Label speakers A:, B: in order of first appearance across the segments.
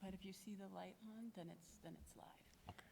A: But if you see the light on, then it's live.
B: Okay.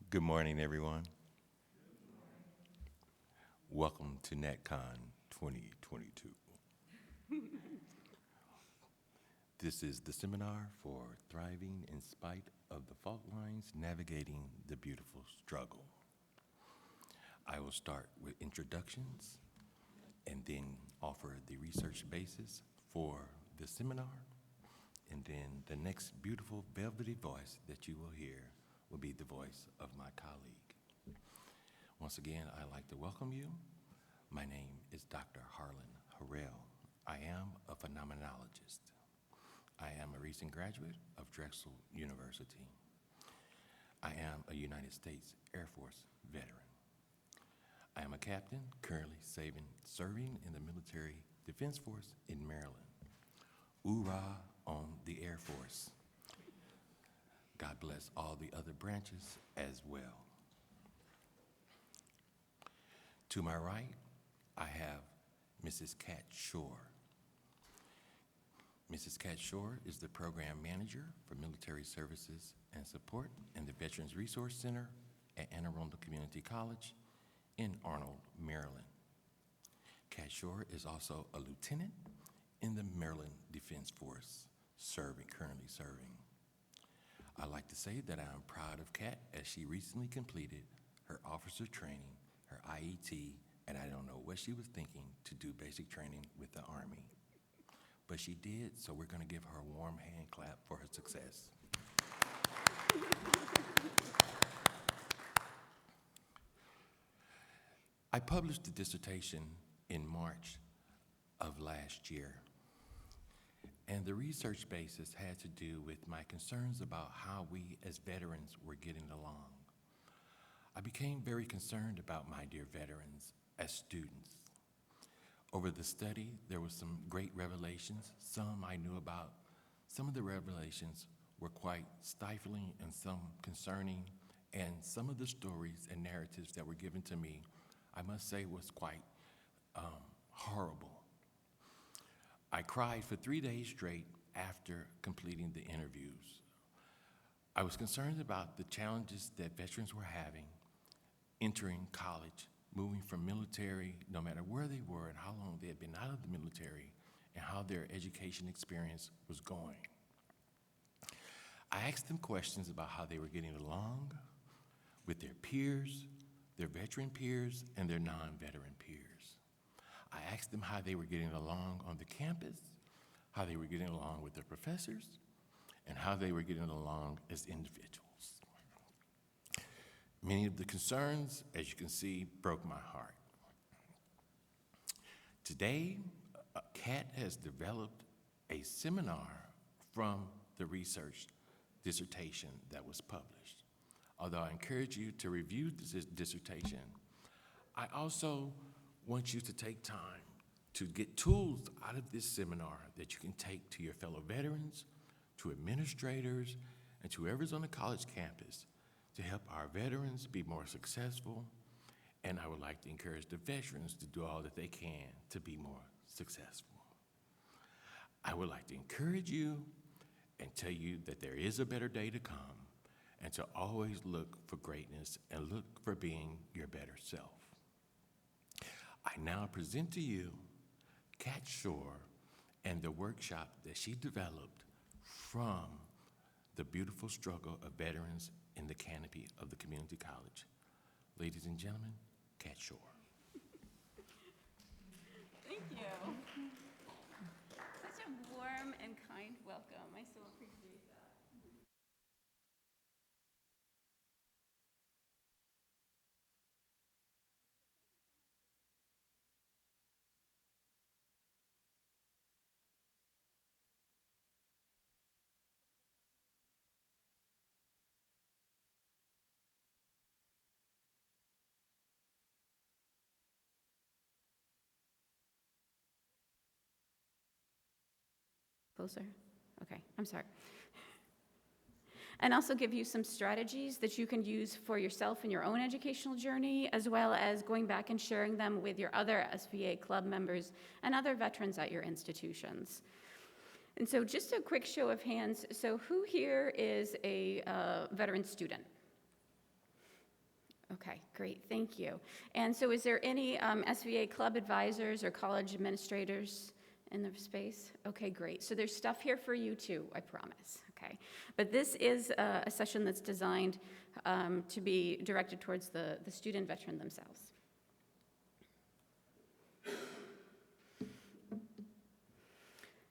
B: Good morning, everyone. Welcome to NatCon 2022. This is the seminar for Thriving in Spite of the Fault Lines, Navigating the Beautiful Struggle. I will start with introductions and then offer the research basis for the seminar. And then the next beautiful velvety voice that you will hear will be the voice of my colleague. Once again, I'd like to welcome you. My name is Dr. Harlan Harrell. I am a phenomenologist. I am a recent graduate of Drexel University. I am a United States Air Force veteran. I am a captain currently serving in the Military Defense Force in Maryland. Hoorah on the Air Force. God bless all the other branches as well. To my right, I have Mrs. Kat Schorr. Mrs. Kat Schorr is the Program Manager for Military Services and Support in the Veterans Resource Center at Arundel Community College in Arnold, Maryland. Kat Schorr is also a lieutenant in the Maryland Defense Force, currently serving. I'd like to say that I'm proud of Kat as she recently completed her officer training, her IET, and I don't know what she was thinking to do basic training with the Army. But she did, so we're gonna give her a warm hand clap for her success. I published the dissertation in March of last year, and the research basis had to do with my concerns about how we as veterans were getting along. I became very concerned about my dear veterans as students. Over the study, there were some great revelations. Some I knew about. Some of the revelations were quite stifling and some concerning, and some of the stories and narratives that were given to me, I must say, was quite horrible. I cried for 3 days straight after completing the interviews. I was concerned about the challenges that veterans were having entering college, moving from military, no matter where they were and how long they had been out of the military, and how their education experience was going. I asked them questions about how they were getting along with their peers, their veteran peers, and their non-veteran peers. I asked them how they were getting along on the campus, how they were getting along with their professors, and how they were getting along as individuals. Many of the concerns, as you can see, broke my heart. Today, Kat has developed a seminar from the research dissertation that was published. Although I encourage you to review this dissertation, I also want you to take time to get tools out of this seminar that you can take to your fellow veterans, to administrators, and to whoever's on the college campus to help our veterans be more successful. And I would like to encourage the veterans to do all that they can to be more successful. I would like to encourage you and tell you that there is a better day to come, and to always look for greatness and look for being your better self. I now present to you Kat Schorr and the workshop that she developed from the beautiful struggle of veterans in the Canopy of the community college. Ladies and gentlemen, Kat Schorr.
A: Thank you. Such a warm and kind welcome. I so appreciate that. Closer? Okay, I'm sorry. And also give you some strategies that you can use for yourself in your own educational journey, as well as going back and sharing them with your other SVA club members and other veterans at your institutions. And so just a quick show of hands. So who here is a veteran student? Okay, great, thank you. And so is there any SVA club advisors or college administrators in the space? Okay, great. So there's stuff here for you too, I promise, okay? But this is a session that's designed to be directed towards the student veteran themselves.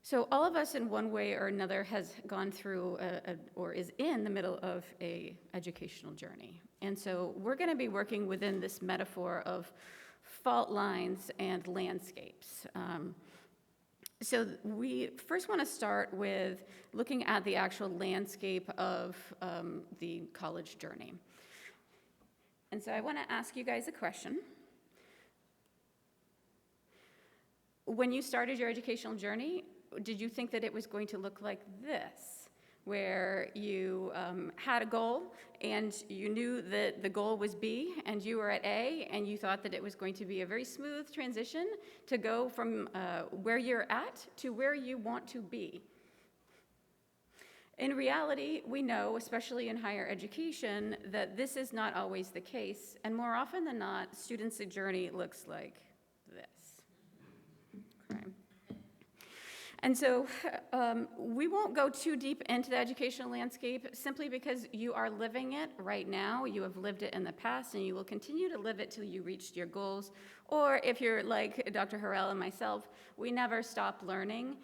A: So all of us in one way or another has gone through or is in the middle of a educational journey. And so we're gonna be working within this metaphor of fault lines and landscapes. So we first want to start with looking at the actual landscape of the college journey. And so I want to ask you guys a question. When you started your educational journey, did you think that it was going to look like this, where you had a goal and you knew that the goal was B and you were at A and you thought that it was going to be a very smooth transition to go from where you're at to where you want to be? In reality, we know, especially in higher education, that this is not always the case, and more often than not, students' journey looks like this. Okay. And so we won't go too deep into the educational landscape simply because you are living it right now. You have lived it in the past, and you will continue to live it till you reach your goals. Or if you're like Dr. Harrell and myself, we never stop learning.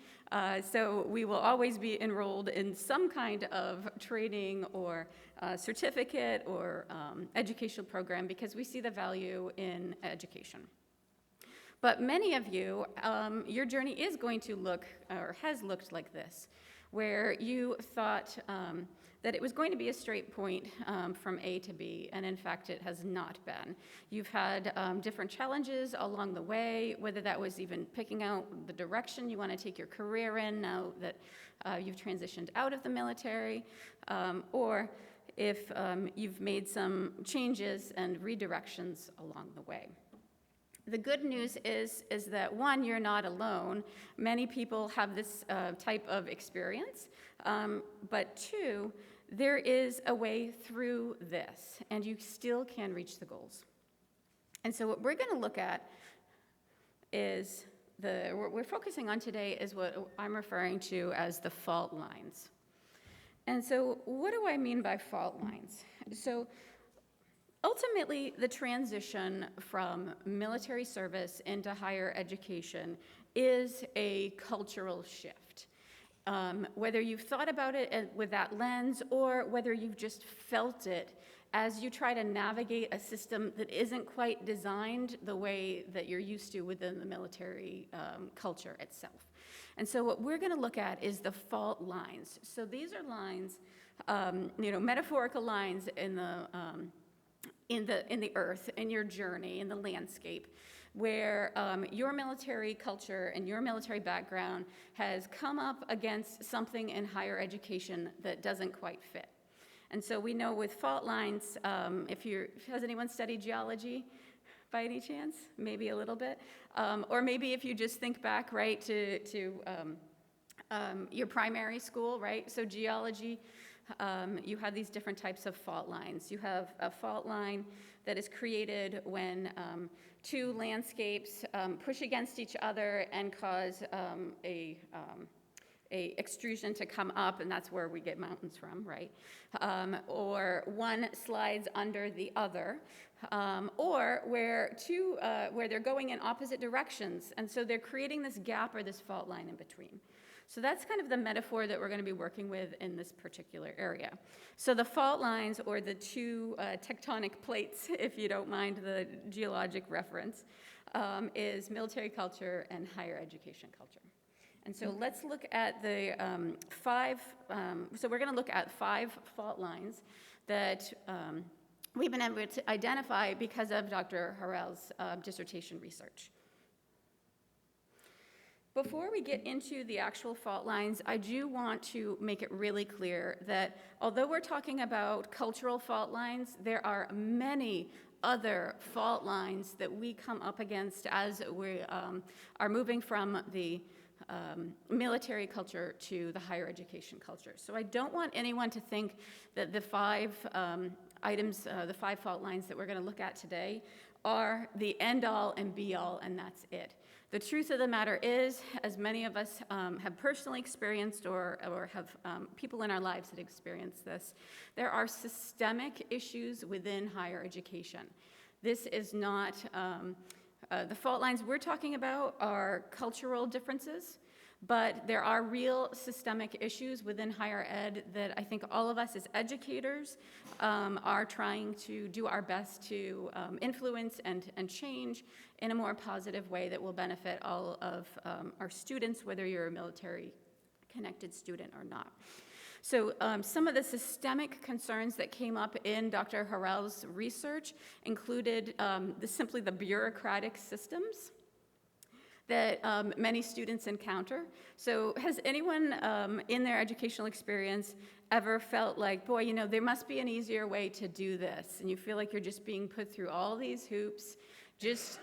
A: So we will always be enrolled in some kind of training or certificate or educational program because we see the value in education. But many of you, your journey is going to look, or has looked like this, where you thought that it was going to be a straight point from A to B, and in fact it has not been. You've had different challenges along the way, whether that was even picking out the direction you want to take your career in now that you've transitioned out of the military, or if you've made some changes and redirections along the way. The good news is that one, you're not alone. Many people have this type of experience, but two, there is a way through this, and you still can reach the goals. And so what we're gonna look at is what we're focusing on today is what I'm referring to as the fault lines. And so what do I mean by fault lines? So ultimately, the transition from military service into higher education is a cultural shift. Whether you've thought about it with that lens or whether you've just felt it as you try to navigate a system that isn't quite designed the way that you're used to within the military culture itself. And so what we're gonna look at is the fault lines. So these are lines, metaphorical lines in the earth, in your journey, in the landscape, where your military culture and your military background has come up against something in higher education that doesn't quite fit. And so we know with fault lines, has anyone studied geology by any chance? Maybe a little bit. Or maybe if you just think back, right, to your primary school, right? So geology, you have these different types of fault lines. You have a fault line that is created when two landscapes push against each other and cause a extrusion to come up, and that's where we get mountains from, right? Or one slides under the other, or where they're going in opposite directions, and so they're creating this gap or this fault line in between. So that's kind of the metaphor that we're going to be working with in this particular area. So the fault lines, or the two tectonic plates, if you don't mind the geologic reference, is military culture and higher education culture. And so let's look at the so we're going to look at 5 fault lines that we've been able to identify because of Dr. Harrell's dissertation research. Before we get into the actual fault lines, I do want to make it really clear that although we're talking about cultural fault lines, there are many other fault lines that we come up against as we are moving from the military culture to the higher education culture. So I don't want anyone to think that the 5 items, the 5 fault lines that we're going to look at today are the end-all and be-all, and that's it. The truth of the matter is, as many of us have personally experienced or have people in our lives that experience this, there are systemic issues within higher education. This is not, the fault lines we're talking about are cultural differences, but there are real systemic issues within higher ed that I think all of us as educators are trying to do our best to influence and change in a more positive way that will benefit all of our students, whether you're a military-connected student or not. So some of the systemic concerns that came up in Dr. Harrell's research included simply the bureaucratic systems that many students encounter. So has anyone in their educational experience ever felt like, boy, you know, there must be an easier way to do this, and you feel like you're just being put through all these hoops just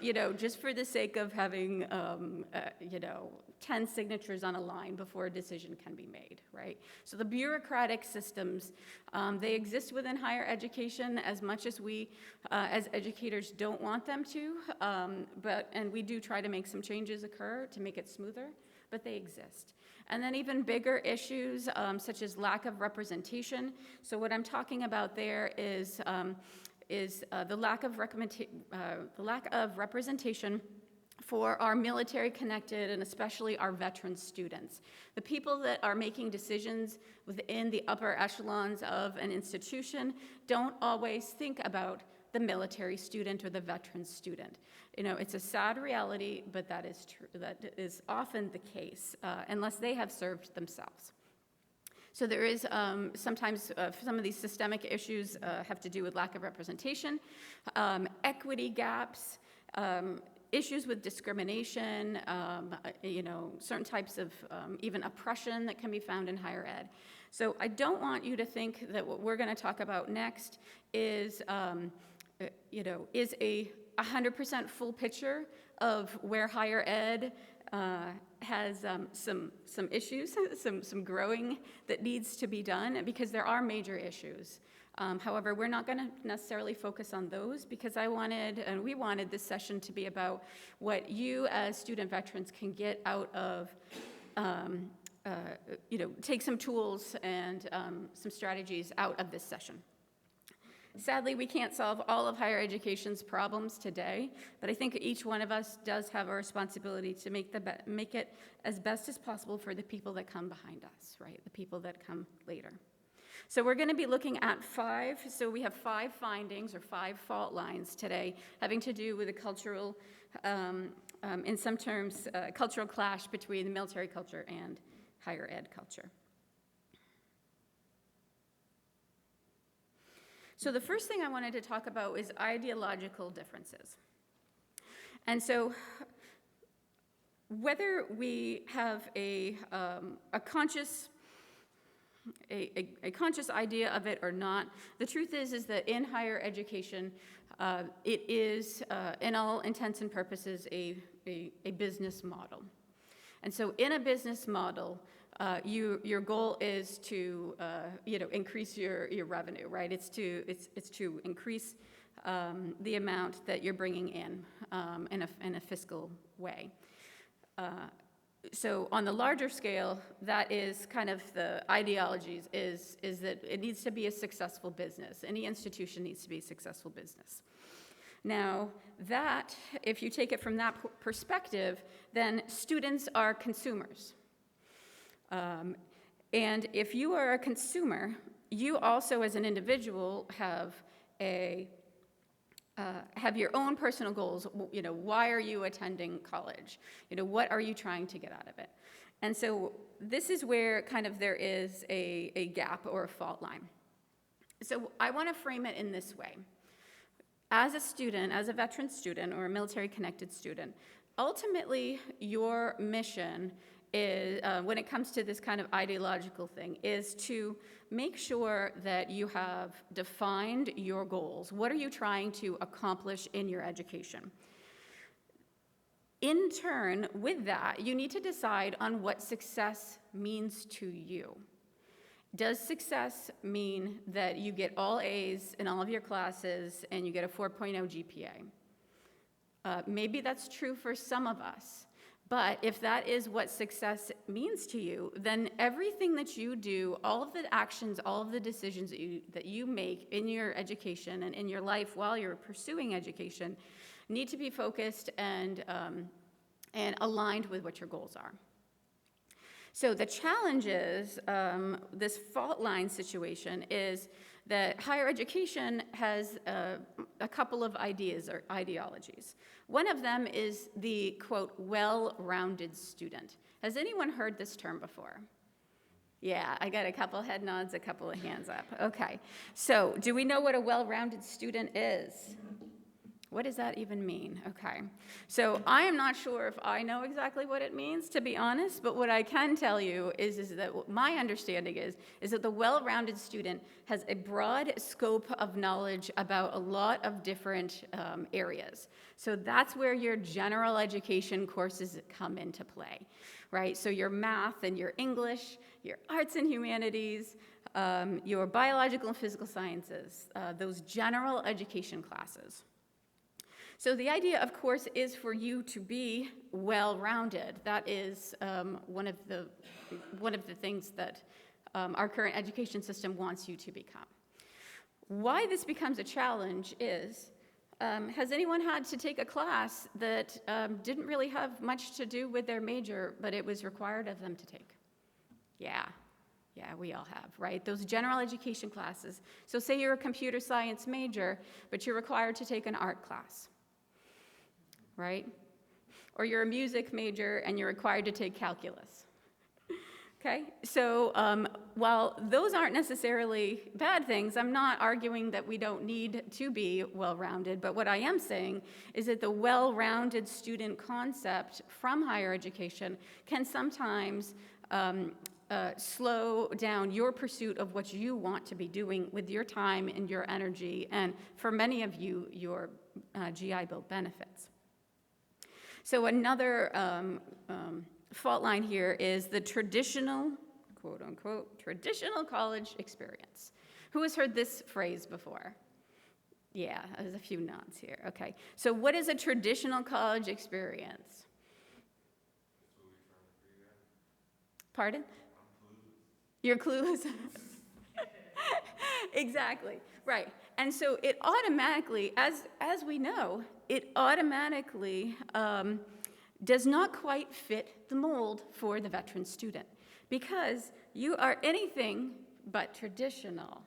A: for the sake of having, 10 signatures on a line before a decision can be made, right? So the bureaucratic systems, they exist within higher education as much as we, as educators, don't want them to, and we do try to make some changes occur to make it smoother, but they exist. And then even bigger issues, such as lack of representation. So what I'm talking about there is the lack of representation for our military-connected and especially our veteran students. The people that are making decisions within the upper echelons of an institution don't always think about the military student or the veteran student. You know, it's a sad reality, but that is true. That is often the case, unless they have served themselves. So there is sometimes some of these systemic issues have to do with lack of representation, equity gaps, issues with discrimination, certain types of even oppression that can be found in higher ed. So I don't want you to think that what we're going to talk about next is a 100% full picture of where higher ed has some issues, some growing that needs to be done, because there are major issues. However, we're not going to necessarily focus on those, because we wanted this session to be about what you as student veterans can get out of, take some tools and some strategies out of this session. Sadly, we can't solve all of higher education's problems today, but I think each one of us does have a responsibility to make it as best as possible for the people that come behind us, right? The people that come later. So we're going to be looking at 5. So we have 5 findings or 5 fault lines today, having to do with a cultural, in some terms, cultural clash between the military culture and higher ed culture. So the first thing I wanted to talk about is ideological differences. And so whether we have a conscious idea of it or not, the truth is that in higher education, it is, in all intents and purposes, a business model. And so in a business model, your goal is to increase your revenue, right? It's to increase the amount that you're bringing in a fiscal way. So on the larger scale, that is kind of the ideologies is that it needs to be a successful business. Any institution needs to be a successful business. Now, that, if you take it from that perspective, then students are consumers. And if you are a consumer, you also, as an individual, have your own personal goals. You know, why are you attending college? You know, what are you trying to get out of it? And so this is where kind of there is a gap or a fault line. So I want to frame it in this way. As a student, as a veteran student or a military-connected student, ultimately your mission is, when it comes to this kind of ideological thing, is to make sure that you have defined your goals. What are you trying to accomplish in your education? In turn, with that, you need to decide on what success means to you. Does success mean that you get all A's in all of your classes and you get a 4.0 GPA? Maybe that's true for some of us. But if that is what success means to you, then everything that you do, all of the actions, all of the decisions that you make in your education and in your life while you're pursuing education need to be focused and aligned with what your goals are. So the challenge is, this fault line situation is that higher education has a couple of ideas or ideologies. One of them is the, quote, well-rounded student. Has anyone heard this term before? Yeah, I got a couple head nods, a couple of hands up. Okay, so do we know what a well-rounded student is? What does that even mean? Okay, so I am not sure if I know exactly what it means, to be honest, but what I can tell you is that my understanding is that the well-rounded student has a broad scope of knowledge about a lot of different areas. So that's where your general education courses come into play, right? So your math and your English, your arts and humanities, your biological and physical sciences, those general education classes. So the idea, of course, is for you to be well-rounded. That is one of the things that our current education system wants you to become. Why this becomes a challenge is, has anyone had to take a class that didn't really have much to do with their major, but it was required of them to take? Yeah, we all have, right? Those general education classes. So say you're a computer science major, but you're required to take an art class. Right? Or you're a music major and you're required to take calculus. Okay? So while those aren't necessarily bad things, I'm not arguing that we don't need to be well-rounded, but what I am saying is that the well-rounded student concept from higher education can sometimes slow down your pursuit of what you want to be doing with your time and your energy, and for many of you, your GI Bill benefits. So another fault line here is the traditional, quote unquote, traditional college experience. Who has heard this phrase before? Yeah, there's a few nods here. Okay, so what is a traditional college experience? Pardon? You're clueless? Exactly, right. And so it automatically, as we know, it automatically does not quite fit the mold for the veteran student, because you are anything but traditional,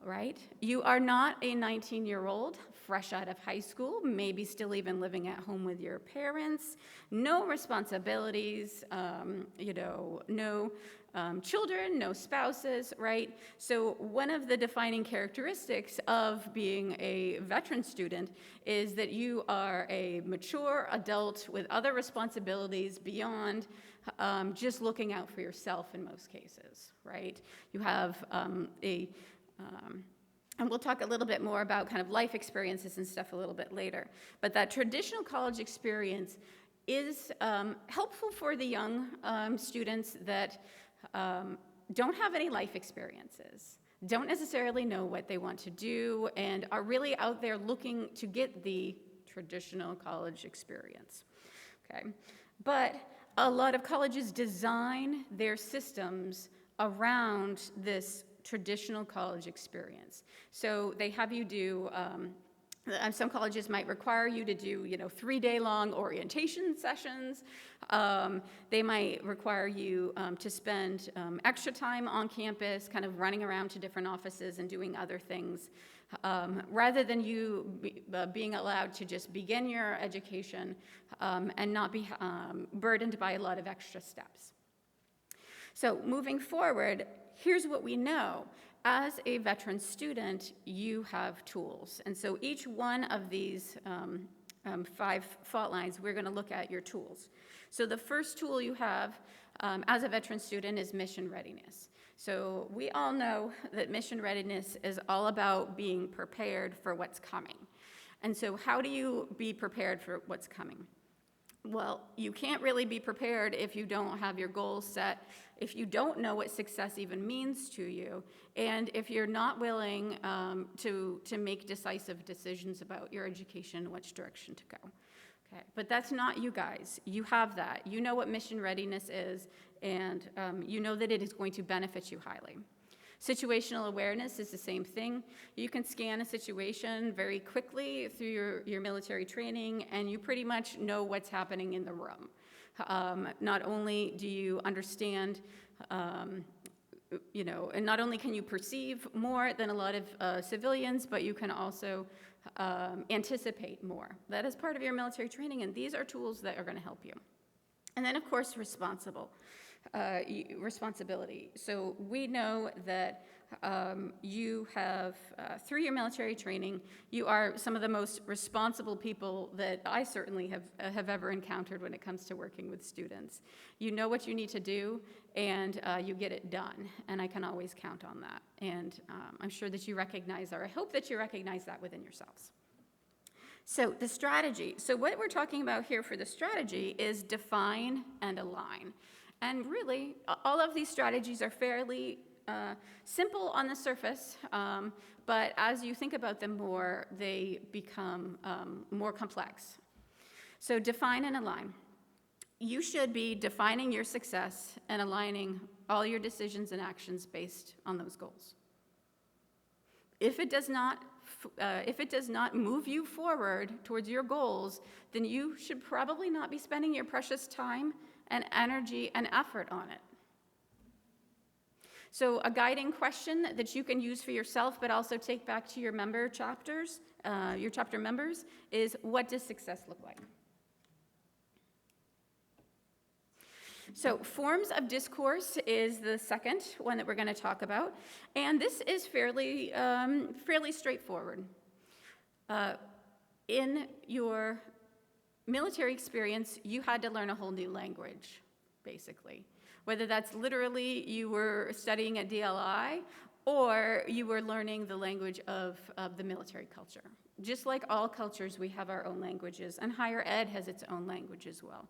A: right? You are not a 19-year-old fresh out of high school, maybe still even living at home with your parents, no responsibilities, no children, no spouses, right? So one of the defining characteristics of being a veteran student is that you are a mature adult with other responsibilities beyond just looking out for yourself in most cases, right? You have and we'll talk a little bit more about kind of life experiences and stuff a little bit later. But that traditional college experience is helpful for the young students that don't have any life experiences, don't necessarily know what they want to do, and are really out there looking to get the traditional college experience, okay? But a lot of colleges design their systems around this traditional college experience. So they have you do Some colleges might require you to do, 3-day-long orientation sessions. They might require you to spend extra time on campus, kind of running around to different offices and doing other things, rather than you being allowed to just begin your education and not be burdened by a lot of extra steps. So moving forward, here's what we know. As a veteran student, you have tools. And so each one of these 5 fault lines, we're going to look at your tools. So the first tool you have as a veteran student is mission readiness. So we all know that mission readiness is all about being prepared for what's coming. And so how do you be prepared for what's coming? Well, you can't really be prepared if you don't have your goals set, if you don't know what success even means to you, and if you're not willing to make decisive decisions about your education, which direction to go. Okay, but that's not you guys. You have that. You know what mission readiness is, and you know that it is going to benefit you highly. Situational awareness is the same thing. You can scan a situation very quickly through your military training, and you pretty much know what's happening in the room. Not only do you understand, and not only can you perceive more than a lot of civilians, but you can also anticipate more. That is part of your military training, and these are tools that are going to help you. And then, of course, responsibility. So we know that you have, through your military training, you are some of the most responsible people that I certainly have ever encountered when it comes to working with students. You know what you need to do, and you get it done, and I can always count on that. And I'm sure that you recognize, or I hope that you recognize that within yourselves. So the strategy. So what we're talking about here for the strategy is define and align. And really, all of these strategies are fairly simple on the surface, but as you think about them more, they become more complex. So define and align. You should be defining your success and aligning all your decisions and actions based on those goals. If it does not move you forward towards your goals, then you should probably not be spending your precious time and energy and effort on it. So a guiding question that you can use for yourself, but also take back to your member chapters, your chapter members, is what does success look like? So forms of discourse is the second one that we're going to talk about, and this is fairly straightforward. In your military experience, you had to learn a whole new language, basically. Whether that's literally you were studying at DLI or you were learning the language of the military culture. Just like all cultures, we have our own languages, and higher ed has its own language as well.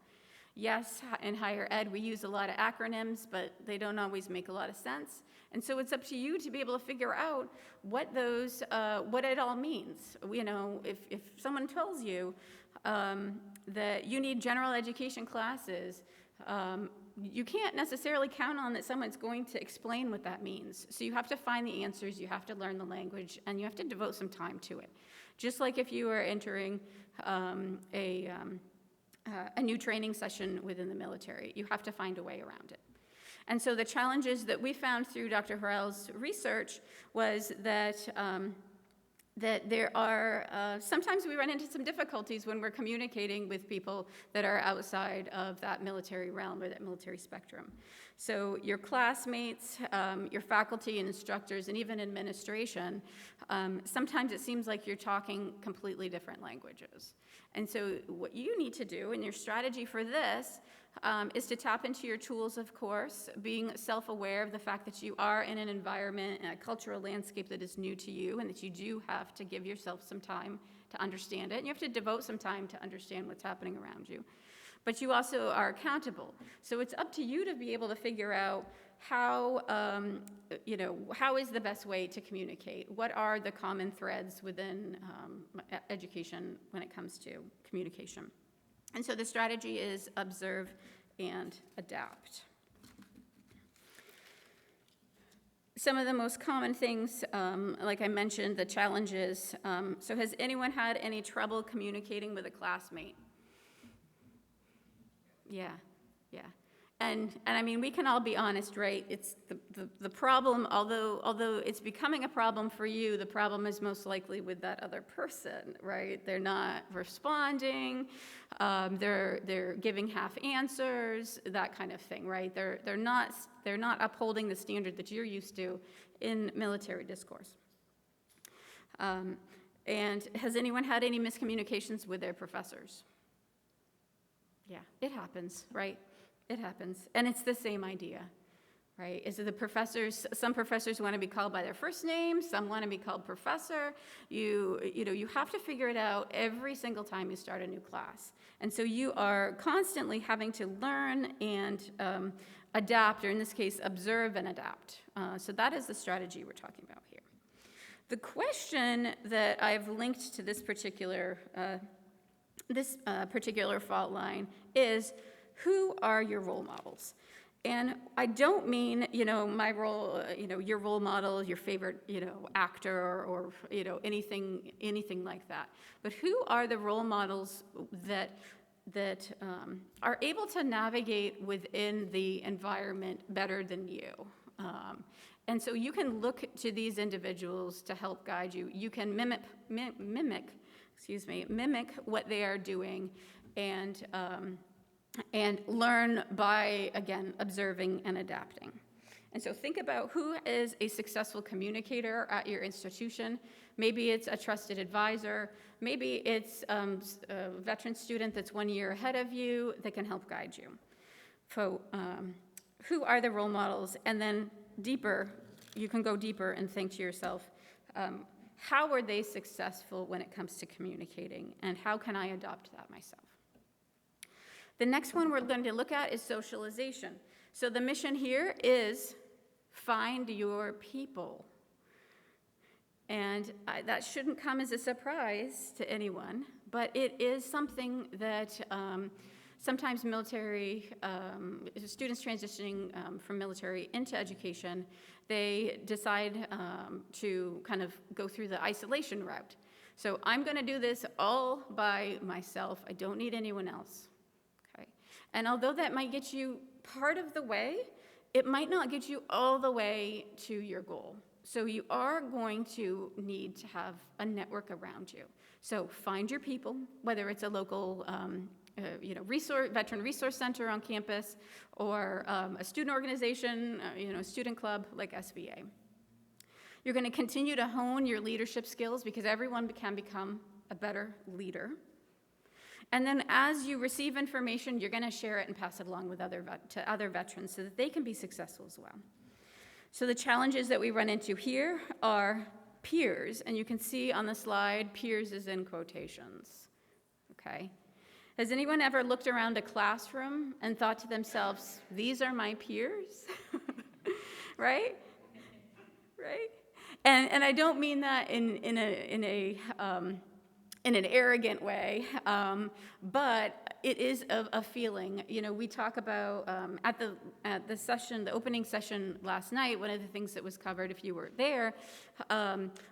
A: Yes, in higher ed, we use a lot of acronyms, but they don't always make a lot of sense. And so it's up to you to be able to figure out what it all means. If someone tells you that you need general education classes, you can't necessarily count on that someone's going to explain what that means. So you have to find the answers, you have to learn the language, and you have to devote some time to it. Just like if you are entering a new training session within the military, you have to find a way around it. And so the challenges that we found through Dr. Harrell's research was that there are, sometimes we run into some difficulties when we're communicating with people that are outside of that military realm or that military spectrum. So your classmates, your faculty and instructors, and even administration, sometimes it seems like you're talking completely different languages. And so what you need to do, and your strategy for this, is to tap into your tools, of course, being self-aware of the fact that you are in an environment and a cultural landscape that is new to you, and that you do have to give yourself some time to understand it. And you have to devote some time to understand what's happening around you. But you also are accountable. So it's up to you to be able to figure out how is the best way to communicate? What are the common threads within education when it comes to communication? And so the strategy is observe and adapt. Some of the most common things, like I mentioned, the challenges. So has anyone had any trouble communicating with a classmate? Yeah, yeah. And I mean, we can all be honest, right? It's the problem, although it's becoming a problem for you, the problem is most likely with that other person, right? They're not responding, they're giving half answers, that kind of thing, right? They're not upholding the standard that you're used to in military discourse. And has anyone had any miscommunications with their professors? Yeah, it happens, right? It happens. And it's the same idea, right? Is it the professors, some professors want to be called by their first name, some want to be called professor. You have to figure it out every single time you start a new class. And so you are constantly having to learn and adapt, or in this case, observe and adapt. So that is the strategy we're talking about here. The question that I've linked to this particular fault line is, who are your role models? And I don't mean, my role, your role model, your favorite, actor or anything like that. But who are the role models that are able to navigate within the environment better than you? And so you can look to these individuals to help guide you. You can mimic what they are doing and learn by, again, observing and adapting. And so think about who is a successful communicator at your institution. Maybe it's a trusted advisor. Maybe it's a veteran student that's 1 year ahead of you that can help guide you. So who are the role models? And then deeper, you can go deeper and think to yourself, how are they successful when it comes to communicating? And how can I adopt that myself? The next one we're going to look at is socialization. So the mission here is find your people. And that shouldn't come as a surprise to anyone, but it is something that sometimes military, students transitioning from military into education, they decide to kind of go through the isolation route. So I'm going to do this all by myself. I don't need anyone else. And although that might get you part of the way, it might not get you all the way to your goal. So you are going to need to have a network around you. So find your people, whether it's a local veteran resource center on campus, or a student organization, a student club like SVA. You're going to continue to hone your leadership skills because everyone can become a better leader. And then as you receive information, you're going to share it and pass it along with to other veterans so that they can be successful as well. So the challenges that we run into here are peers, and you can see on the slide, peers is in quotations, okay? Has anyone ever looked around a classroom and thought to themselves, these are my peers? Right? Right? And I don't mean that in an arrogant way, but it is a feeling. We talk about at the session, the opening session last night. One of the things that was covered, if you were there,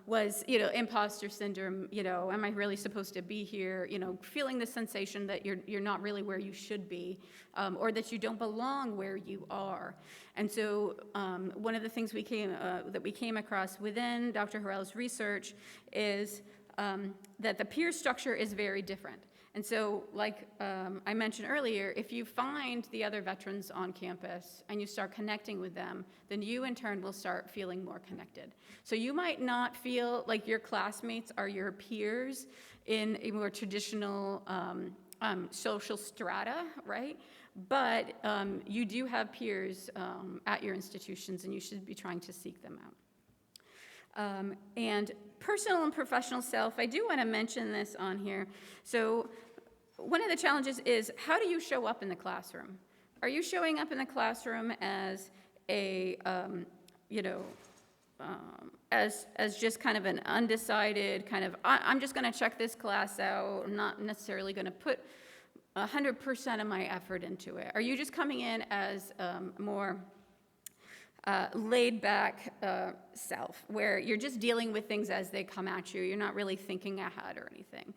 A: was imposter syndrome. Am I really supposed to be here? Feeling the sensation that you're not really where you should be, or that you don't belong where you are. And so one of the things that we came across within Dr. Harrell's research is that the peer structure is very different. And so, like I mentioned earlier, if you find the other veterans on campus and you start connecting with them, then you in turn will start feeling more connected. So you might not feel like your classmates are your peers in a more traditional social strata, right? But you do have peers at your institutions, and you should be trying to seek them out. And personal and professional self, I do want to mention this on here. So one of the challenges is, how do you show up in the classroom? Are you showing up in the classroom as as just kind of an undecided kind of, I'm just going to check this class out, I'm not necessarily going to put 100% of my effort into it? Are you just coming in as more laid back self, where you're just dealing with things as they come at you. You're not really thinking ahead or anything.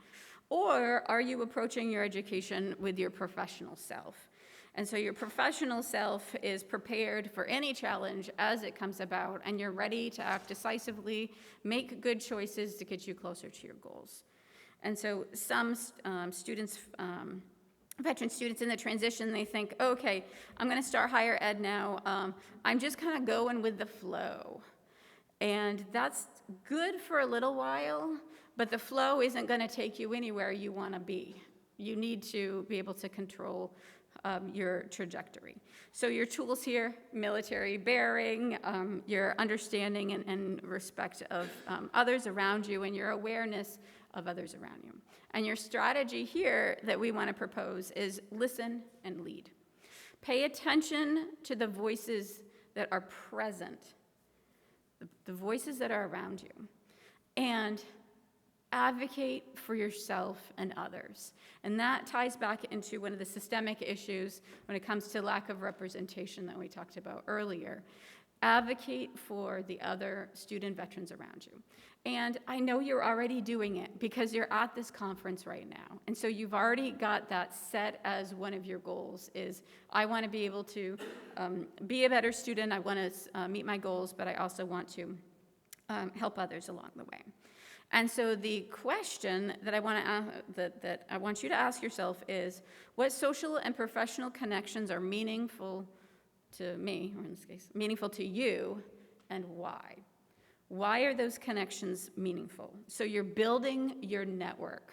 A: Or are you approaching your education with your professional self? And so your professional self is prepared for any challenge as it comes about, and you're ready to act decisively, make good choices to get you closer to your goals. And so some students, veteran students in the transition, they think, okay, I'm going to start higher ed now. I'm just kind of going with the flow. And that's good for a little while, but the flow isn't going to take you anywhere you want to be. You need to be able to control your trajectory. So your tools here: military bearing, your understanding and respect of others around you, and your awareness of others around you. And your strategy here that we want to propose is listen and lead. Pay attention to the voices that are present, the voices that are around you, and advocate for yourself and others. And that ties back into one of the systemic issues when it comes to lack of representation that we talked about earlier. Advocate for the other student veterans around you. And I know you're already doing it because you're at this conference right now. And so you've already got that set as one of your goals is, I want to be able to be a better student, I want to meet my goals, but I also want to help others along the way. And so the question that I want you to ask yourself is, what social and professional connections are meaningful to me, or in this case, meaningful to you, and why? Why are those connections meaningful? So you're building your network,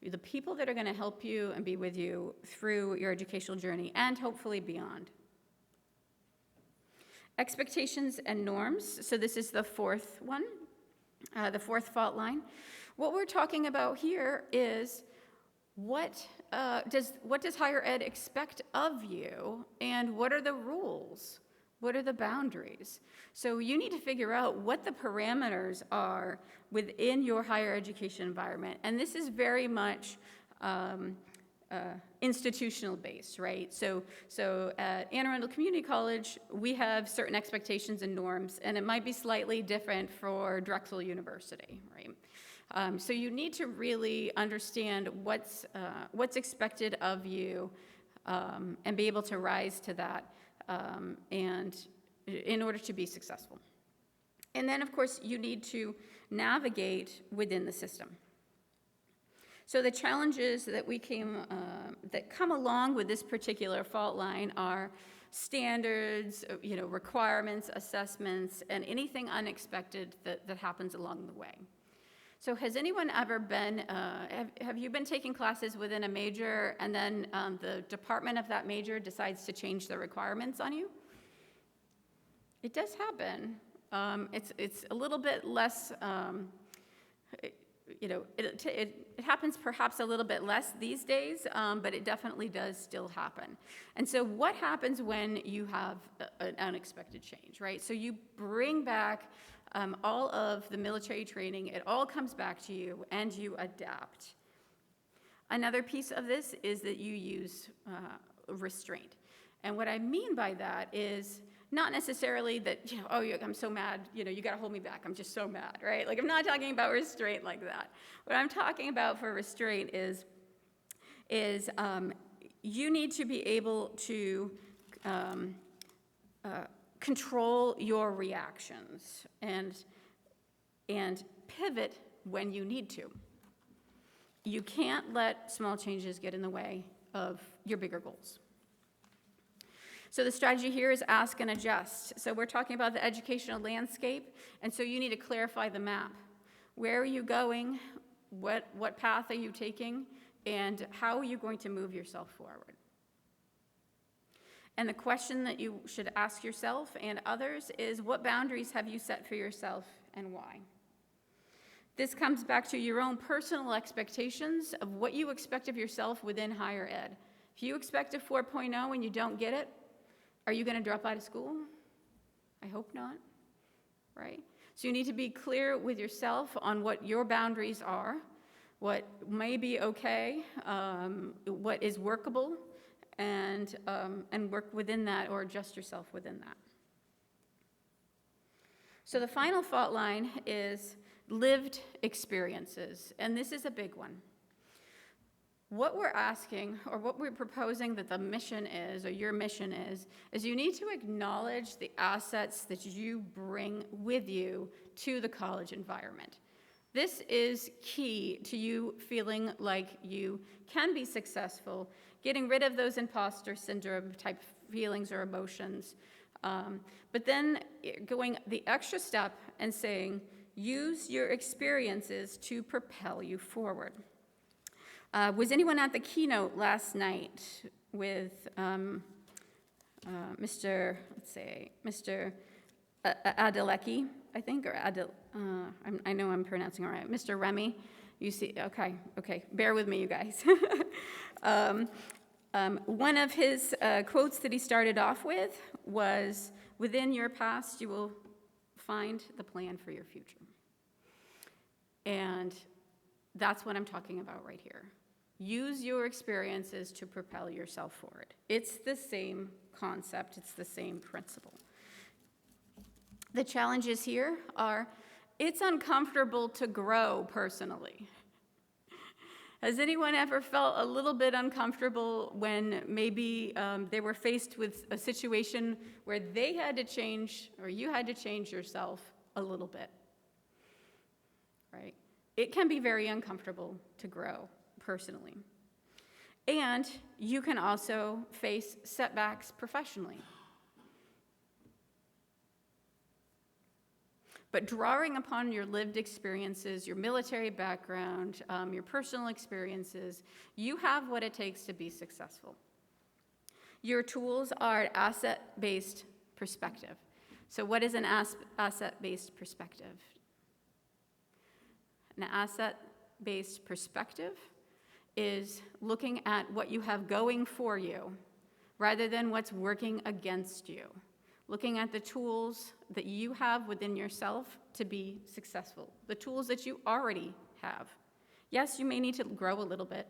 A: the people that are going to help you and be with you through your educational journey and hopefully beyond. Expectations and norms. So this is the fourth one. The fourth fault line. What we're talking about here is what does higher ed expect of you, and what are the rules? What are the boundaries? So you need to figure out what the parameters are within your higher education environment, and this is very much institutional based, right? So at Arundel Community College, we have certain expectations and norms, and it might be slightly different for Drexel University, right? So you need to really understand what's expected of you and be able to rise to that and in order to be successful. And then, of course, you need to navigate within the system. So the challenges that that come along with this particular fault line are standards, requirements, assessments, and anything unexpected that happens along the way. So has anyone ever been, have you been taking classes within a major and then the department of that major decides to change the requirements on you? It does happen. It's a little bit less, it happens perhaps a little bit less these days, but it definitely does still happen. And so what happens when you have an unexpected change, right? So you bring back all of the military training, it all comes back to you, and you adapt. Another piece of this is that you use restraint. And what I mean by that is not necessarily that, I'm so mad, you gotta hold me back, I'm just so mad, right? Like, I'm not talking about restraint like that. What I'm talking about for restraint is you need to be able to control your reactions and pivot when you need to. You can't let small changes get in the way of your bigger goals. So the strategy here is ask and adjust. So we're talking about the educational landscape, and so you need to clarify the map. Where are you going? What path are you taking? And how are you going to move yourself forward? And the question that you should ask yourself and others is, what boundaries have you set for yourself and why? This comes back to your own personal expectations of what you expect of yourself within higher ed. If you expect a 4.0 and you don't get it, are you going to drop out of school? I hope not, right? So you need to be clear with yourself on what your boundaries are, what may be okay, what is workable, and work within that or adjust yourself within that. So the final fault line is lived experiences, and this is a big one. What we're asking, or what we're proposing that the mission is, or your mission is you need to acknowledge the assets that you bring with you to the college environment. This is key to you feeling like you can be successful, getting rid of those imposter syndrome type feelings or emotions, but then going the extra step and saying, use your experiences to propel you forward. Was anyone at the keynote last night with Mr. Adelecki, I think, or I know I'm pronouncing it right, Mr. Remy? You see, okay, bear with me, you guys. One of his quotes that he started off with was, within your past, you will find the plan for your future. And that's what I'm talking about right here. Use your experiences to propel yourself forward. It's the same concept, it's the same principle. The challenges here are, it's uncomfortable to grow personally. Has anyone ever felt a little bit uncomfortable when maybe they were faced with a situation where they had to change, or you had to change yourself a little bit, right? It can be very uncomfortable to grow personally. And you can also face setbacks professionally. But drawing upon your lived experiences, your military background, your personal experiences, you have what it takes to be successful. Your tools are asset-based perspective. So what is an asset-based perspective? An asset-based perspective is looking at what you have going for you rather than what's working against you. Looking at the tools that you have within yourself to be successful, the tools that you already have. Yes, you may need to grow a little bit.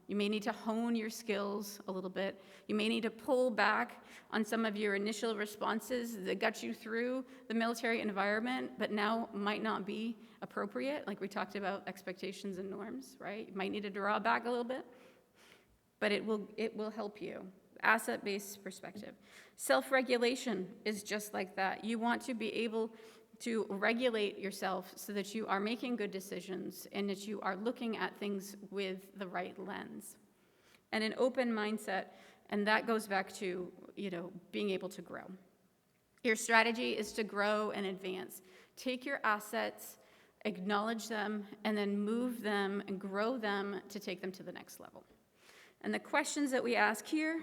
A: You may need to hone your skills a little bit. You may need to pull back on some of your initial responses that got you through the military environment, but now might not be appropriate, like we talked about expectations and norms, right? You might need to draw back a little bit, but it will help you. Asset-based perspective. Self-regulation is just like that. You want to be able to regulate yourself so that you are making good decisions and that you are looking at things with the right lens. And an open mindset, and that goes back to, being able to grow. Your strategy is to grow and advance. Take your assets, acknowledge them, and then move them and grow them to take them to the next level. And the questions that we ask here,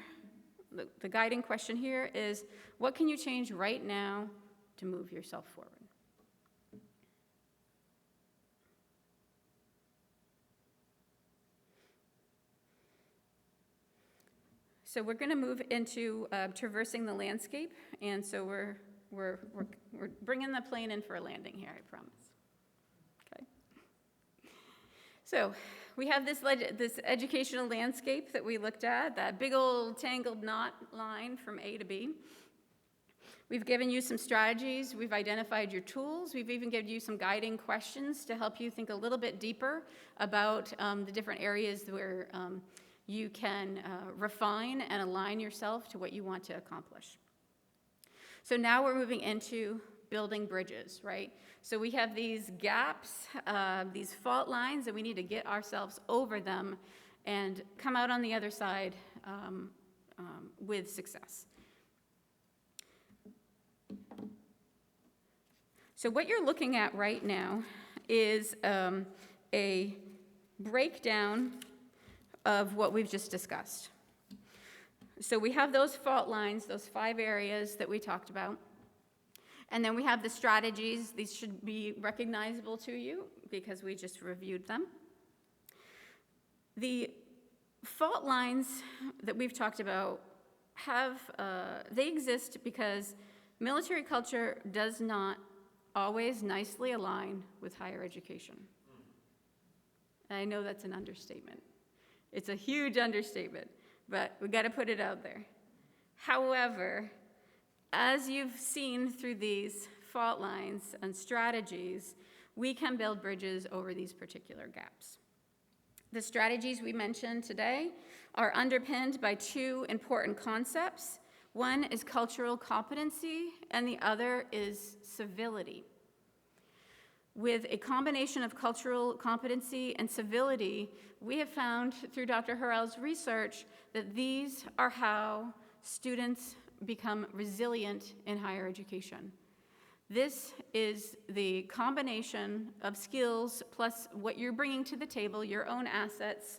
A: the guiding question here is, what can you change right now to move yourself forward? So we're going to move into traversing the landscape, and so we're bringing the plane in for a landing here, I promise. Okay. So we have this educational landscape that we looked at, that big old tangled knot line from A to B. We've given you some strategies, we've identified your tools, we've even given you some guiding questions to help you think a little bit deeper about the different areas where you can refine and align yourself to what you want to accomplish. So now we're moving into building bridges, right? So we have these gaps, these fault lines, and we need to get ourselves over them and come out on the other side with success. So what you're looking at right now is a breakdown of what we've just discussed. So we have those fault lines, those 5 areas that we talked about. And then we have the strategies. These should be recognizable to you because we just reviewed them. The fault lines that we've talked about they exist because military culture does not always nicely align with higher education. And I know that's an understatement. It's a huge understatement, but we got to put it out there. However, as you've seen through these fault lines and strategies, we can build bridges over these particular gaps. The strategies we mentioned today are underpinned by two important concepts. One is cultural competency, and the other is civility. With a combination of cultural competency and civility, we have found through Dr. Harrell's research that these are how students become resilient in higher education. This is the combination of skills plus what you're bringing to the table, your own assets,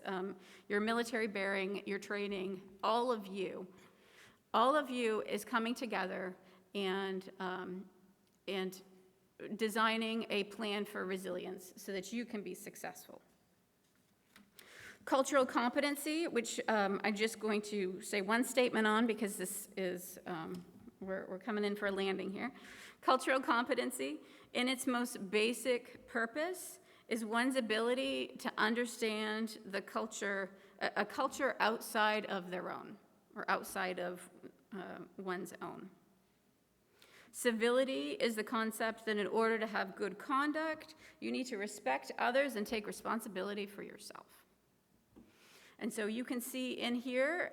A: your military bearing, your training, all of you is coming together and designing a plan for resilience so that you can be successful. Cultural competency, which I'm just going to say one statement on because this is, we're coming in for a landing here. Cultural competency, in its most basic purpose, is one's ability to understand the culture, a culture outside of their own, or outside of one's own. Civility is the concept that in order to have good conduct, you need to respect others and take responsibility for yourself. And so you can see in here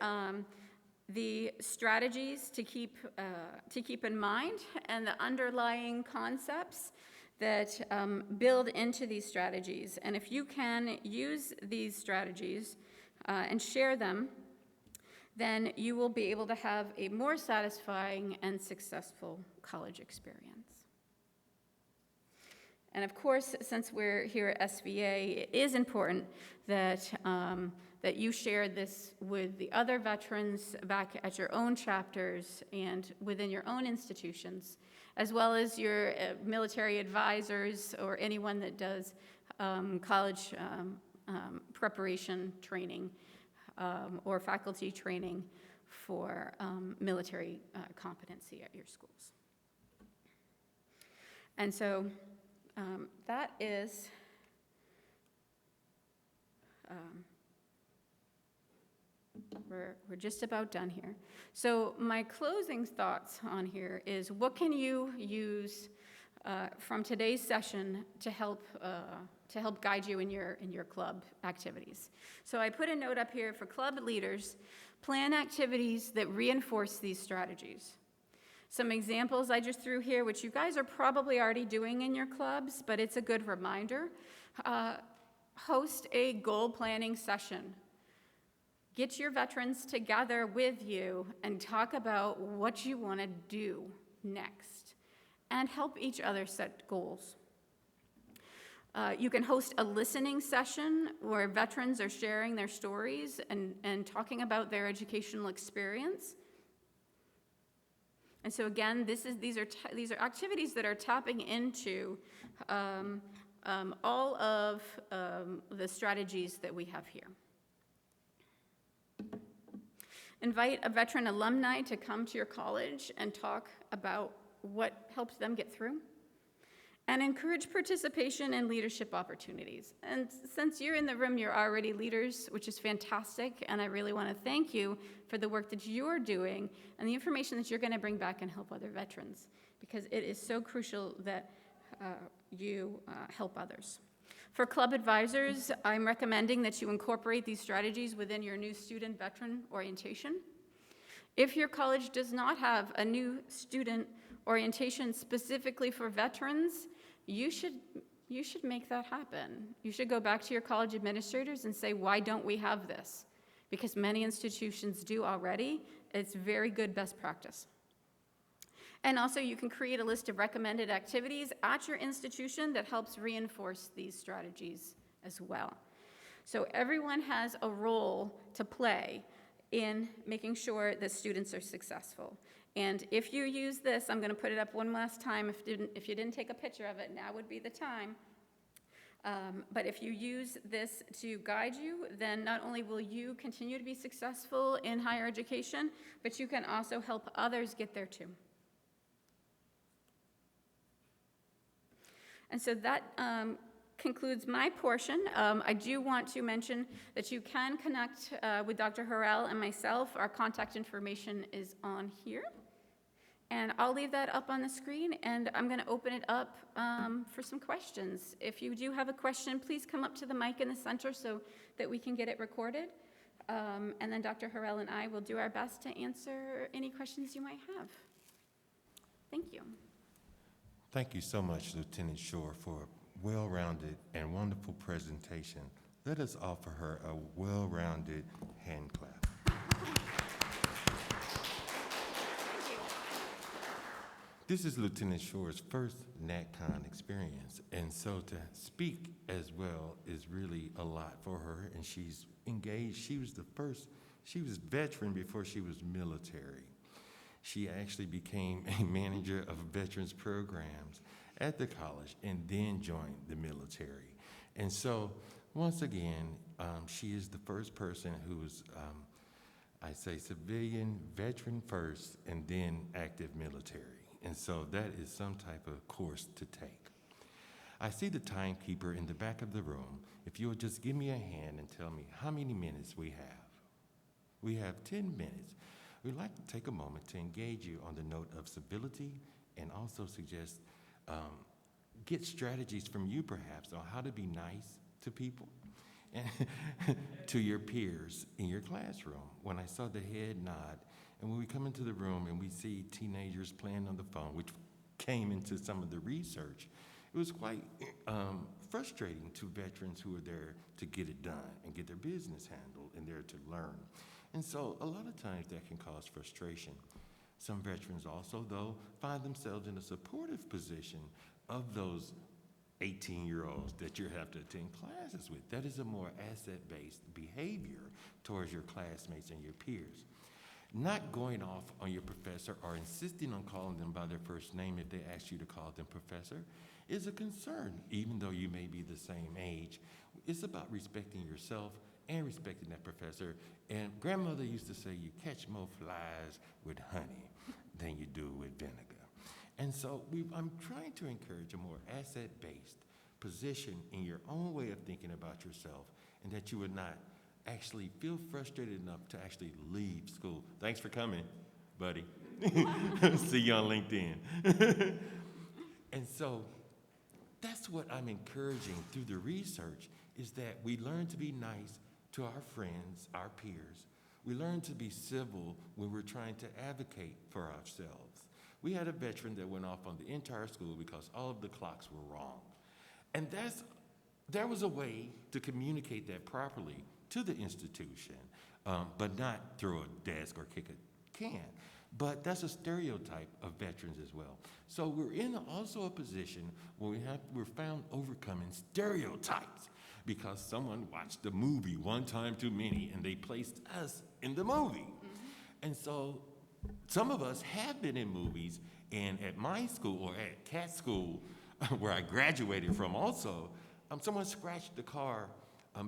A: the strategies to keep in mind and the underlying concepts that build into these strategies. And if you can use these strategies and share them, then you will be able to have a more satisfying and successful college experience. And of course, since we're here at SVA, it is important that, that you share this with the other veterans back at your own chapters and within your own institutions, as well as your military advisors or anyone that does college preparation training or faculty training for military competency at your schools. And so that is we're just about done here. So my closing thoughts on here is what can you use from today's session to help guide you in your club activities. So I put a note up here for club leaders, plan activities that reinforce these strategies. Some examples I just threw here, which you guys are probably already doing in your clubs, but it's a good reminder. Host a goal planning session. Get your veterans together with you and talk about what you want to do next and help each other set goals. You can host a listening session where veterans are sharing their stories and talking about their educational experience. And so again, these are activities that are tapping into all of the strategies that we have here. Invite a veteran alumni to come to your college and talk about what helped them get through. And encourage participation in leadership opportunities. And since you're in the room, you're already leaders, which is fantastic, and I really want to thank you for the work that you're doing and the information that you're going to bring back and help other veterans, because it is so crucial that you help others. For club advisors, I'm recommending that you incorporate these strategies within your new student veteran orientation. If your college does not have a new student orientation specifically for veterans, you should make that happen. You should go back to your college administrators and say, why don't we have this? Because many institutions do already. It's very good best practice. And also you can create a list of recommended activities at your institution that helps reinforce these strategies as well. So everyone has a role to play in making sure that students are successful. And if you use this, I'm going to put it up one last time. If you didn't take a picture of it, now would be the time. But if you use this to guide you, then not only will you continue to be successful in higher education, but you can also help others get there too. And so that concludes my portion. I do want to mention that you can connect with Dr. Harrell and myself. Our contact information is on here. And I'll leave that up on the screen, and I'm going to open it up for some questions. If you do have a question, please come up to the mic in the center so that we can get it recorded. And then Dr. Harrell and I will do our best to answer any questions you might have. Thank you.
C: Thank you so much, Lieutenant Schorr, for a well-rounded and wonderful presentation. Let us offer her a well-rounded hand clap. This is Lieutenant Schorr's first NatCon experience, and so to speak as well is really a lot for her, and she's engaged. She was veteran before she was military. She actually became a manager of veterans programs at the college and then joined the military. And so, once again, she is the first person who's, I say civilian, veteran first, and then active military. And so that is some type of course to take. I see the timekeeper in the back of the room. If you'll just give me a hand and tell me how many minutes we have. We have 10 minutes. We'd like to take a moment to engage you on the note of civility and also suggest, get strategies from you perhaps on how to be nice to people and to your peers in your classroom. When I saw the head nod, and when we come into the room and we see teenagers playing on the phone, which came into some of the research, it was quite frustrating to veterans who are there to get it done and get their business handled and there to learn. And so a lot of times that can cause frustration. Some veterans also, though, find themselves in a supportive position of those 18-year-olds that you have to attend classes with. That is a more asset-based behavior towards your classmates and your peers. Not going off on your professor or insisting on calling them by their first name if they ask you to call them professor is a concern, even though you may be the same age. It's about respecting yourself and respecting that professor. And grandmother used to say, you catch more flies with honey than you do with vinegar. And so I'm trying to encourage a more asset-based position in your own way of thinking about yourself, and that you would not actually feel frustrated enough to actually leave school. Thanks for coming, buddy. See you on LinkedIn. And so that's what I'm encouraging through the research, is that we learn to be nice to our friends, our peers. We learn to be civil when we're trying to advocate for ourselves. We had a veteran that went off on the entire school because all of the clocks were wrong. And there was a way to communicate that properly to the institution, but not throw a desk or kick a can. But that's a stereotype of veterans as well. So we're in also a position where we're found overcoming stereotypes because someone watched the movie one time too many and they placed us in the movie. Mm-hmm. And so some of us have been in movies, and at my school, or at Kat School, where I graduated from also, someone scratched the car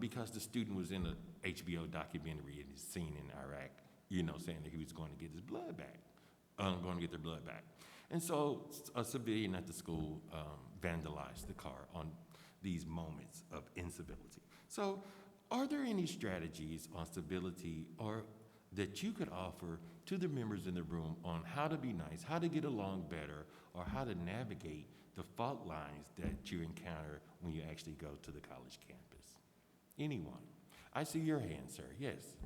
C: because the student was in a HBO documentary and he's seen in Iraq, saying that he was going to get his blood back, going to get their blood back. And so a civilian at the school vandalized the car on these moments of incivility. So are there any strategies on civility or that you could offer to the members in the room on how to be nice, how to get along better, or how to navigate the fault lines that you encounter when you actually go to the college campus? Anyone? I see your hand, sir. Yes.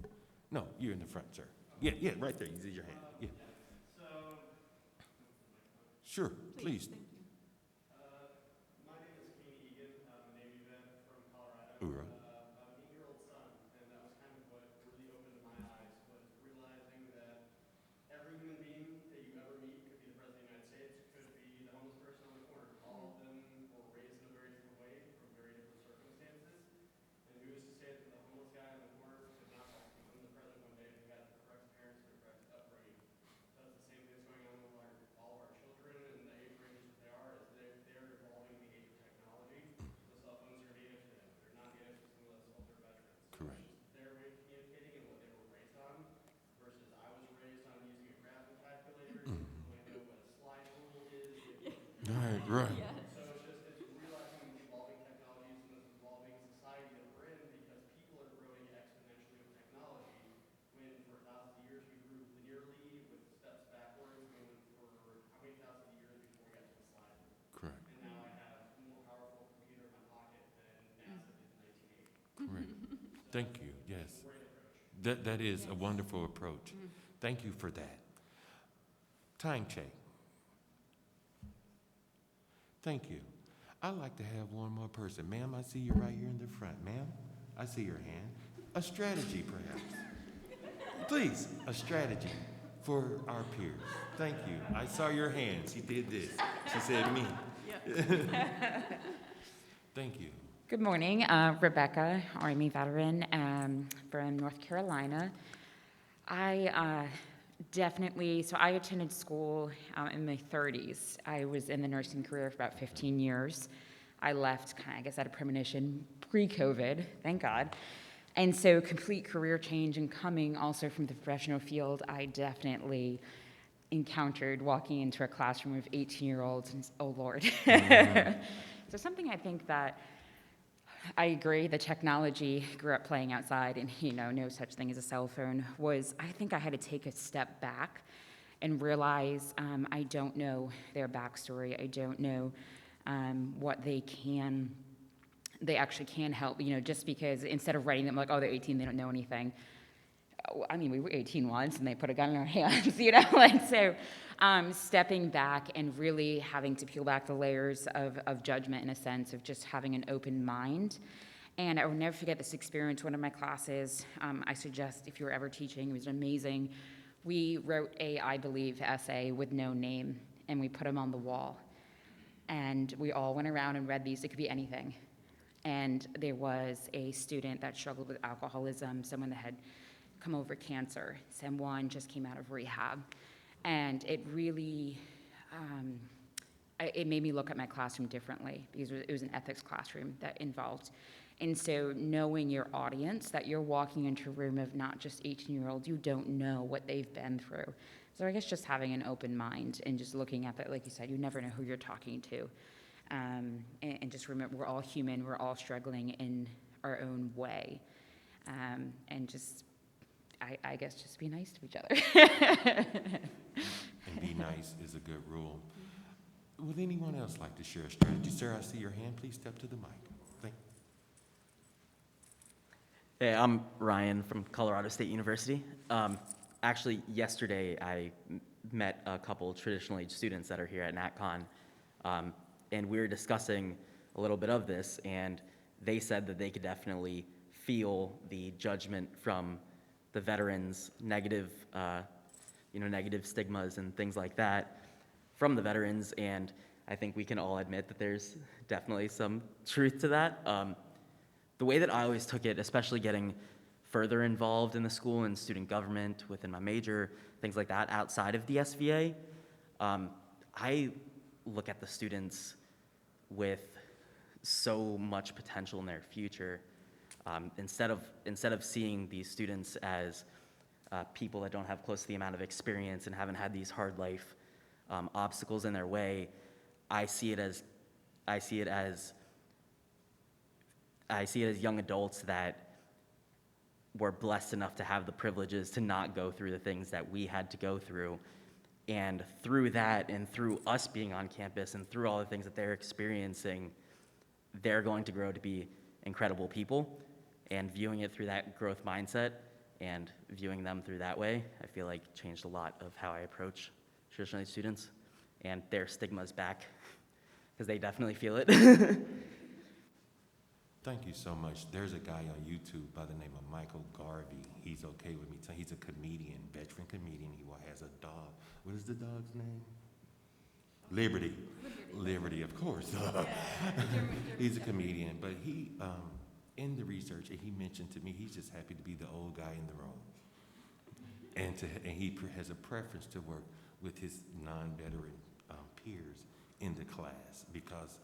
C: No, you're in the front, sir. Yeah, right there. You see your hand. Yeah.
D: So,
C: sure, please.
A: Thank you.
D: my name is Kane Egan. I'm a Navy vet from Colorado.
C: Hoorah.
D: I have an 8-year-old son, and that was kind of what really opened my eyes, was realizing that every human being that you ever meet could be the President of the United States, could be the homeless person on the corner. All of them were raised in a very different way from very different circumstances. And who's to say that the homeless guy on the corner could not also become the president one day if he had the correct parents and the correct upbringing? That's the same thing that's going on with all of our children and the age ranges that they are, is they're evolving in the age of technology. The cell phones are the answer to them. They're not the answer to some of those older veterans.
C: Correct.
D: It's just their way of communicating and what they were raised on, versus I was raised on using a graphing calculator. I know what a slide rule is.
C: Right.
A: Yes.
D: So it's realizing the evolving technologies and this evolving society that we're in, because people are growing exponentially with technology, when for thousands of years we grew linearly with steps backwards. We went for
C: Thank you, yes. That is a wonderful approach. Thank you for that. Time check. Thank you. I'd like to have one more person. Ma'am, I see you right here in the front. Ma'am, I see your hand. A strategy, perhaps. Please, a strategy for our peers. Thank you. I saw your hand. She did this. She said me. Thank you.
E: Good morning, Rebecca, Army veteran from North Carolina. I I attended school in my 30s. I was in the nursing career for about 15 years. I left, I guess, at a premonition pre-COVID, thank God. And so complete career change and coming also from the professional field, I definitely encountered walking into a classroom of 18-year-olds and, oh Lord. So something I think that I agree, the technology, grew up playing outside and, no such thing as a cell phone, I think I had to take a step back and realize I don't know their backstory. I don't know what they actually can help, just because instead of writing them like, oh, they're 18, they don't know anything. I mean, we were 18 once and they put a gun in our hands, so stepping back and really having to peel back the layers of judgment in a sense of just having an open mind. And I will never forget this experience. One of my classes, I suggest if you were ever teaching, it was amazing. We wrote I believe, essay with no name, and we put them on the wall. And we all went around and read these. It could be anything. And there was a student that struggled with alcoholism, someone that had come over cancer, someone just came out of rehab. And it really, it made me look at my classroom differently because it was an ethics classroom that involved. And so knowing your audience, that you're walking into a room of not just 18-year-olds, you don't know what they've been through. So I guess just having an open mind and just looking at that, like you said, you never know who you're talking to. And just remember, we're all human, we're all struggling in our own way. And just, I guess, just be nice to each other.
C: And be nice is a good rule. Would anyone else like to share a strategy? Sir, I see your hand. Please step to the mic. Thank you.
F: Hey, I'm Ryan from Colorado State University. Actually, yesterday I met a couple traditional age students that are here at NatCon, and we were discussing a little bit of this, and they said that they could definitely feel the judgment from the veterans, negative stigmas and things like that from the veterans, and I think we can all admit that there's definitely some truth to that. The way that I always took it, especially getting further involved in the school and student government within my major, things like that, outside of the SVA, I look at the students with so much potential in their future. Instead of seeing these students as people that don't have close to the amount of experience and haven't had these hard life obstacles in their way, I see it as young adults that were blessed enough to have the privileges to not go through the things that we had to go through. And through that, and through us being on campus, and through all the things that they're experiencing, they're going to grow to be incredible people. And viewing it through that growth mindset and viewing them through that way, I feel like changed a lot of how I approach traditional age students. And their stigma's back, because they definitely feel it.
C: Thank you so much. There's a guy on YouTube by the name of Michael Garvey. He's okay with me. He's a comedian, veteran comedian. He has a dog. What is the dog's name? Liberty. Liberty, of course. He's a comedian, but he, in the research, and he mentioned to me, he's just happy to be the old guy in the room. And he has a preference to work with his non-veteran peers in the class because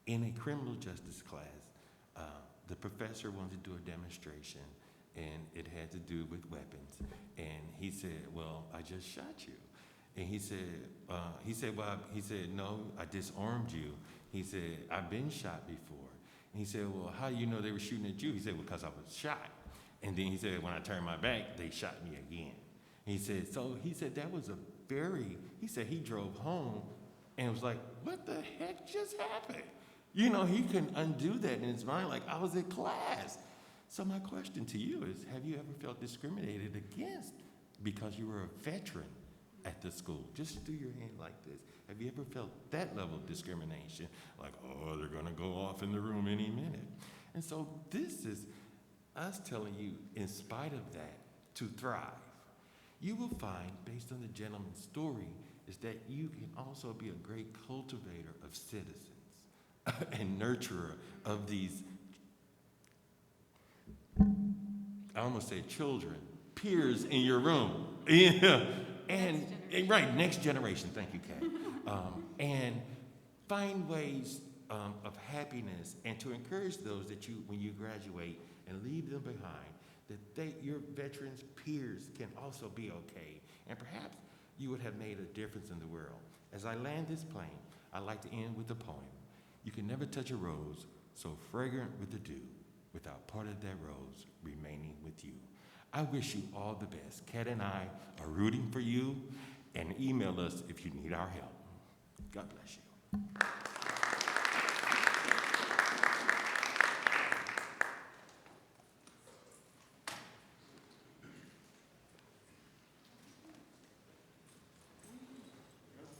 C: in a criminal justice class, the professor wanted to do a demonstration, and it had to do with weapons. And he said, "Well, I just shot you." And he said, "No, I disarmed you." He said, "I've been shot before." And he said, "Well, how do you know they were shooting at you?" He said, "Well, because I was shot." And then he said, "When I turned my back, they shot me again." He said, that was he said he drove home and was like, "What the heck just happened?" He couldn't undo that in his mind, like, I was in class. So my question to you is, have you ever felt discriminated against because you were a veteran at the school? Just do your hand like this. Have you ever felt that level of discrimination? Like, oh, they're gonna go off in the room any minute. And so this is us telling you, in spite of that, to thrive. You will find, based on the gentleman's story, is that you can also be a great cultivator of citizens and nurturer of these, I almost said children, peers in your room. Yeah. Right, next generation, thank you, Kat. And find ways of happiness and to encourage those that you, when you graduate and leave them behind, that your veterans peers can also be okay. And perhaps you would have made a difference in the world. As I land this plane, I'd like to end with a poem. You can never touch a rose so fragrant with the dew without part of that rose remaining with you. I wish you all the best. Kat and I are rooting for you, and email us if you need our help. God bless you.